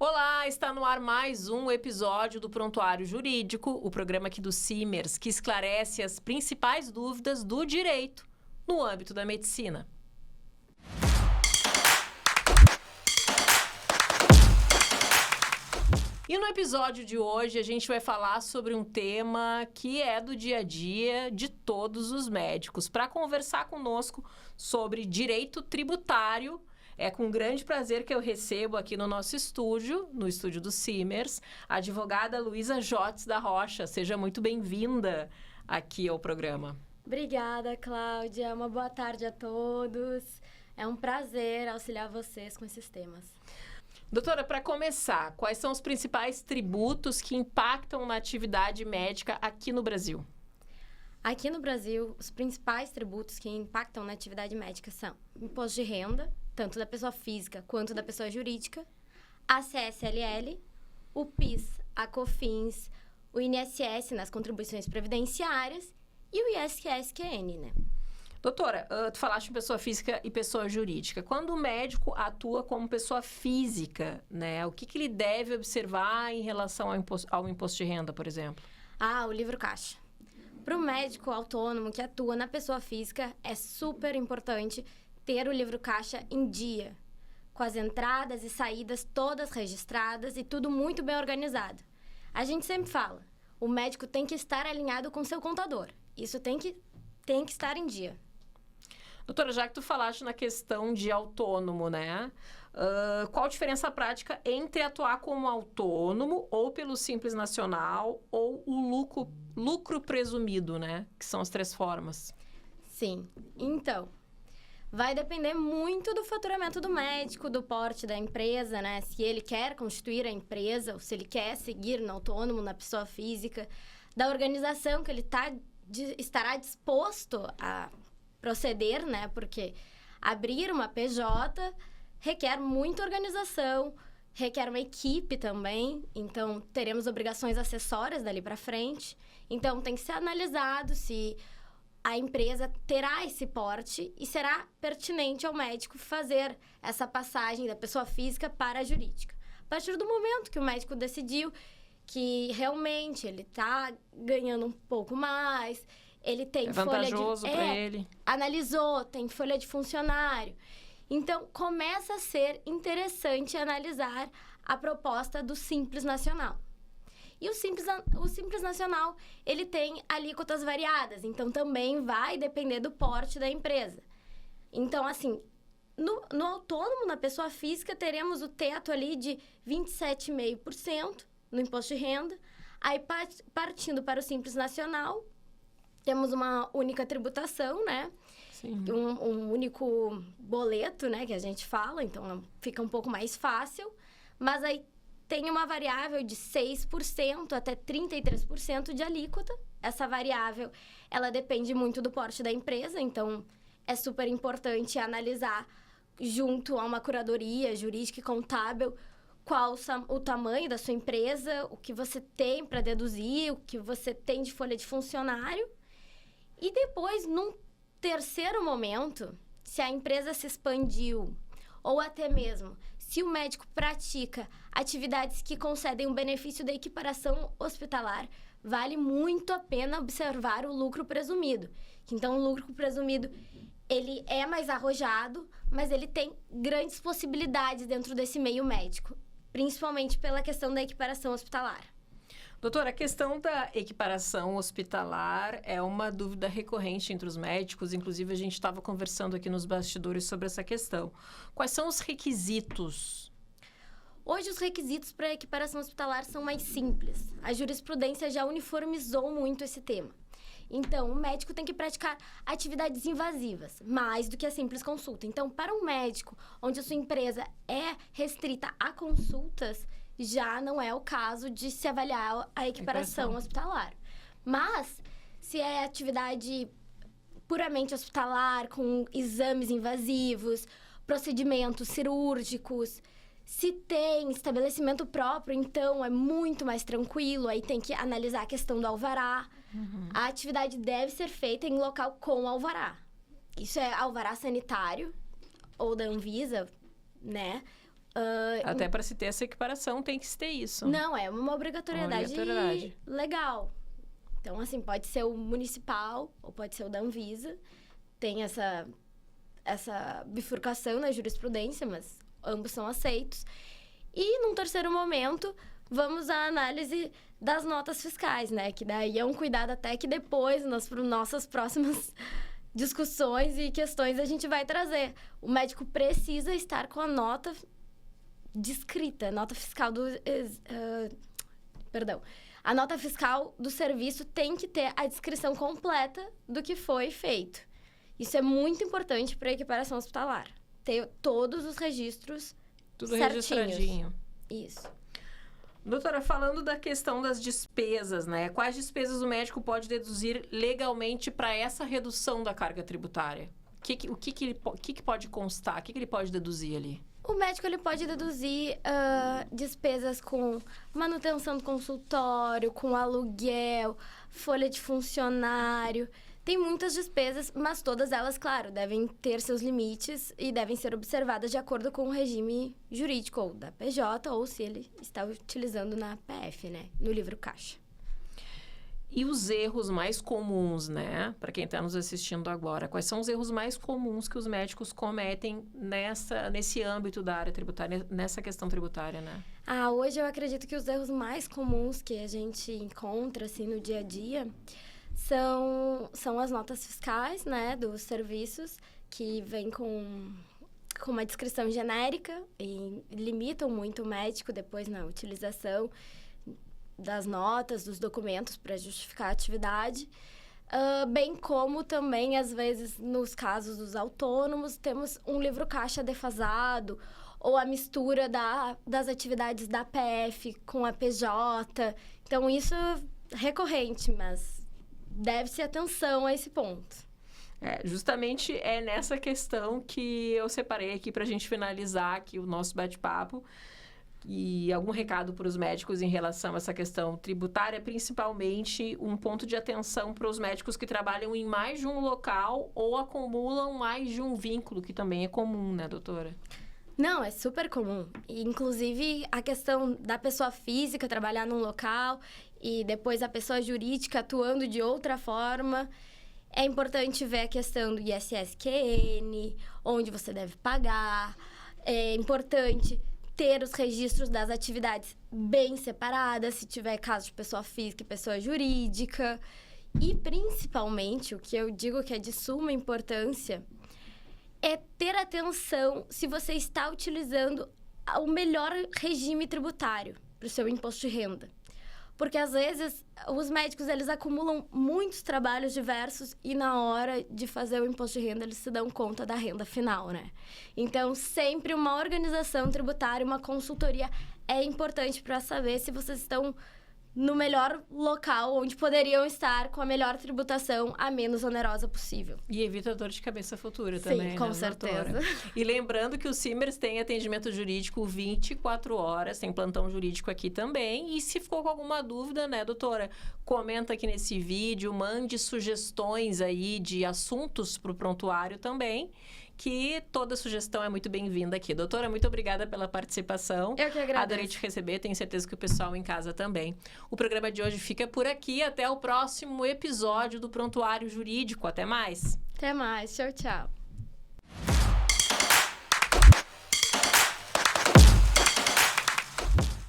Olá, está no ar mais um episódio do Prontuário Jurídico, o programa aqui do Simers, que esclarece as principais dúvidas do direito no âmbito da medicina. E no episódio de hoje a gente vai falar sobre um tema que é do dia a dia de todos os médicos. Para conversar conosco sobre direito tributário, é com grande prazer que eu recebo aqui no nosso estúdio, no estúdio do Simers, a advogada Luísa Jotes da Rocha. Seja muito bem-vinda aqui ao programa. Obrigada, Cláudia. Uma boa tarde a todos. É um prazer auxiliar vocês com esses temas. Doutora, para começar, quais são os principais tributos que impactam na atividade médica aqui no Brasil? Aqui no Brasil, os principais tributos que impactam na atividade médica são imposto de renda, tanto da pessoa física quanto da pessoa jurídica, a CSLL, o PIS, a COFINS, o INSS nas contribuições previdenciárias e o ISS-QN, né? Doutora, tu falaste em pessoa física e pessoa jurídica. Quando o médico atua como pessoa física, né, o que ele deve observar em relação ao imposto de renda, por exemplo? O livro caixa. Para o médico autônomo que atua na pessoa física, é super importante ter o livro caixa em dia, com as entradas e saídas todas registradas e tudo muito bem organizado. A gente sempre fala, o médico tem que estar alinhado com seu contador. Isso tem que estar em dia. Doutora, já que tu falaste na questão de autônomo, né? Qual a diferença prática entre atuar como autônomo ou pelo Simples Nacional ou o lucro presumido, né? Que são as 3 formas. Sim. Então, vai depender muito do faturamento do médico, do porte da empresa, né? Se ele quer constituir a empresa ou se ele quer seguir no autônomo, na pessoa física, da organização que ele estará disposto a proceder, né? Porque abrir uma PJ requer muita organização, requer uma equipe também, então teremos obrigações acessórias dali para frente. Então tem que ser analisado se a empresa terá esse porte e será pertinente ao médico fazer essa passagem da pessoa física para a jurídica. A partir do momento que o médico decidiu que realmente ele está ganhando um pouco mais, ele tem vantajoso para ele. Analisou, tem folha de funcionário. Então, começa a ser interessante analisar a proposta do Simples Nacional. E o Simples Nacional, ele tem alíquotas variadas, então também vai depender do porte da empresa. Então, assim, no autônomo, na pessoa física, teremos o teto ali de 27,5% no imposto de renda. Aí, partindo para o Simples Nacional, temos uma única tributação, né? Sim. Um único boleto, né? Que a gente fala, então fica um pouco mais fácil. Mas aí tem uma variável de 6% até 33% de alíquota. Essa variável, ela depende muito do porte da empresa, então é super importante analisar junto a uma curadoria jurídica e contábil qual o tamanho da sua empresa, o que você tem para deduzir, o que você tem de folha de funcionário. E depois, num terceiro momento, se a empresa se expandiu ou até mesmo se o médico pratica atividades que concedem o benefício da equiparação hospitalar, vale muito a pena observar o lucro presumido. Então, o lucro presumido, ele é mais arrojado, mas ele tem grandes possibilidades dentro desse meio médico, principalmente pela questão da equiparação hospitalar. Doutora, a questão da equiparação hospitalar é uma dúvida recorrente entre os médicos. Inclusive, a gente estava conversando aqui nos bastidores sobre essa questão. Quais são os requisitos? Hoje, os requisitos para a equiparação hospitalar são mais simples. A jurisprudência já uniformizou muito esse tema. Então, o médico tem que praticar atividades invasivas, mais do que a simples consulta. Então, para um médico onde a sua empresa é restrita a consultas, já não é o caso de se avaliar a equiparação hospitalar. Mas, se é atividade puramente hospitalar, com exames invasivos, procedimentos cirúrgicos, se tem estabelecimento próprio, então é muito mais tranquilo, aí tem que analisar a questão do alvará. A atividade deve ser feita em local com alvará. Isso é alvará sanitário, ou da Anvisa, né? Até para se ter essa equiparação, tem que se ter isso. Não, é uma obrigatoriedade legal. Então, assim, pode ser o municipal ou pode ser o da Anvisa. Tem essa bifurcação na jurisprudência, mas ambos são aceitos. E, num terceiro momento, vamos à análise das notas fiscais, né? Que daí é um cuidado até que depois, nas nossas próximas discussões e questões, a gente vai trazer. O médico precisa estar com a nota descrita, nota fiscal do... A nota fiscal do serviço tem que ter a descrição completa do que foi feito. Isso é muito importante para a equiparação hospitalar. Ter todos os registros tudo certinhos. Registradinho. Isso. Doutora, falando da questão das despesas, né? Quais despesas o médico pode deduzir legalmente para essa redução da carga tributária? O que pode constar? O que ele pode deduzir ali? O médico ele pode deduzir despesas com manutenção do consultório, com aluguel, folha de funcionário. Tem muitas despesas, mas todas elas, claro, devem ter seus limites e devem ser observadas de acordo com o regime jurídico, ou da PJ, ou se ele está utilizando na PF, né? No livro caixa. E os erros mais comuns, né? Para quem está nos assistindo agora, quais são os erros mais comuns que os médicos cometem nesse âmbito da área tributária, nessa questão tributária, né? Hoje eu acredito que os erros mais comuns que a gente encontra, assim, no dia a dia são as notas fiscais, né? Dos serviços, que vêm com uma descrição genérica e limitam muito o médico depois na utilização das notas, dos documentos para justificar a atividade, bem como também, às vezes, nos casos dos autônomos, temos um livro caixa defasado ou a mistura das atividades da PF com a PJ. Então, isso é recorrente, mas deve-se atenção a esse ponto. Justamente é nessa questão que eu separei aqui para a gente finalizar aqui o nosso bate-papo. E algum recado para os médicos em relação a essa questão tributária, principalmente um ponto de atenção para os médicos que trabalham em mais de um local ou acumulam mais de um vínculo, que também é comum, né, doutora? Não, é super comum. Inclusive, a questão da pessoa física trabalhar num local e depois a pessoa jurídica atuando de outra forma. É importante ver a questão do ISS-QN, onde você deve pagar. É importante ter os registros das atividades bem separadas, se tiver caso de pessoa física e pessoa jurídica. E, principalmente, o que eu digo que é de suma importância é ter atenção se você está utilizando o melhor regime tributário para o seu imposto de renda. Porque, às vezes, os médicos, eles acumulam muitos trabalhos diversos e, na hora de fazer o imposto de renda, eles se dão conta da renda final, né? Então, sempre uma organização tributária, uma consultoria é importante para saber se vocês estão no melhor local, onde poderiam estar com a melhor tributação, a menos onerosa possível. E evita dor de cabeça futura também, sim, com né, certeza. Doutora? E lembrando que o Simers tem atendimento jurídico 24 horas, tem plantão jurídico aqui também. E se ficou com alguma dúvida, né, doutora? Comenta aqui nesse vídeo, mande sugestões aí de assuntos para o prontuário também, que toda sugestão é muito bem-vinda aqui. Doutora, muito obrigada pela participação. Eu que agradeço. Adorei te receber, tenho certeza que o pessoal em casa também. O programa de hoje fica por aqui. Até o próximo episódio do Prontuário Jurídico. Até mais. Até mais. Tchau, tchau.